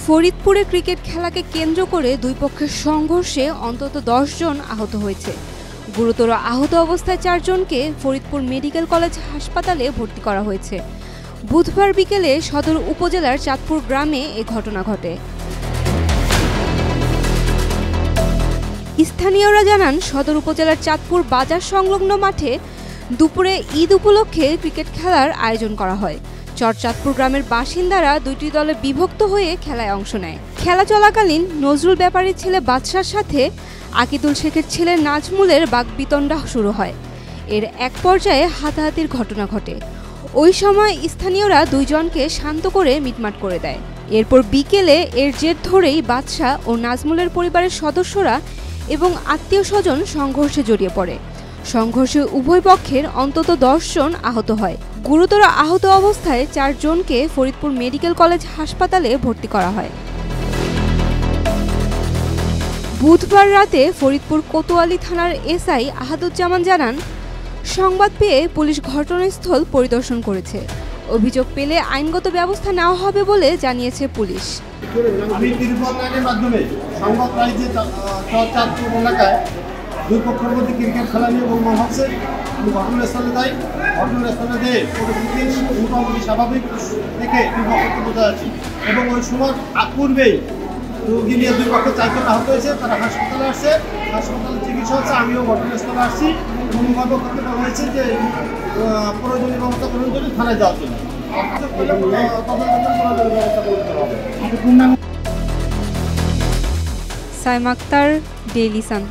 ফরিদপুরে ক্রিকেট খেলাকে কেন্দ্র করে দুই পক্ষের সংঘর্ষে অন্তত 10 জন আহত হয়েছে। গুরুতর আহত অবস্থায় 4 জনকে ফরিদপুর মেডিকেল কলেজ হাসপাতালে ভর্তি করা হয়েছে। বুধবার বিকেলে সদর উপজেলার চাঁদপুর গ্রামে এ ঘটনা ঘটে। স্থানীয়রা জানান, সদর উপজেলার চাঁদপুর বাজার সংলগ্ন মাঠে দুপুরে ঈদ উপলক্ষে ক্রিকেট খেলার আয়োজন করা হয়। চাঁদপুর গ্রামের বাসিন্দারা দুইটি দলে বিভক্ত হয়ে খেলায় অংশ নেয়। খেলা চলাকালীন নজরুল ব্যাপারীর ছেলে বাদশার সাথে আকিদুল শেখের ছেলে নাজমুলের বাকবিতণ্ডা শুরু হয়। এর এক পর্যায়ে হাতাহাতির ঘটনা ঘটে। ওই সময় স্থানীয়রা 2 জনকে শান্ত করে মিটমাট করে দেয়। এরপর বিকেলে এর জের ধরেই বাদশা ও নাজমুলের পরিবারের সদস্যরা এবং আত্মীয় স্বজন সংঘর্ষে জড়িয়ে পড়ে। সংঘর্ষে উভয় পক্ষের অন্তত 10 জন আহত হয়। গুরুতর আহত অবস্থায় 4 জনকে ফরিদপুর মেডিকেল কলেজ হাসপাতালে ভর্তি করা হয়। বুধবার রাতে ফরিদপুর কোতোয়ালি থানার এসআই আহাদুজ্জামান জানান, সংবাদ পেয়ে পুলিশ ঘটনাস্থল পরিদর্শন করেছে। অভিযোগ পেলে আইনগত ব্যবস্থা নেওয়া হবে বলে জানিয়েছে পুলিশ। আমি টেলিফোনের মাধ্যমে সংবাদ পাই যে চাঁদপুর এলাকায় দুই পক্ষের মধ্যে ক্রিকেট খেলা নিয়ে বলমান হচ্ছে। আমি ঘটনাস্থলে যাই। ঘটনাস্থলে যেয়ে পরিস্থিতি মোটামুটি স্বাভাবিক দেখে দুই পক্ষকে বোঝা যাচ্ছে এবং ওই সময় পূর্বেই রোগী নিয়ে দুই পক্ষে 4 জন আহত হয়েছে। তারা হাসপাতালে আসছে, হাসপাতালে চিকিৎসা হচ্ছে। আমিও ঘটনাস্থলে আসছি। অনুভবও করতে বলা হয়েছে যে প্রয়োজনীয় ব্যবস্থা গ্রহণ করে থানায় যাওয়ার জন্য ব্যবস্থা করতে হবে। Saima Akter, Daily Sun.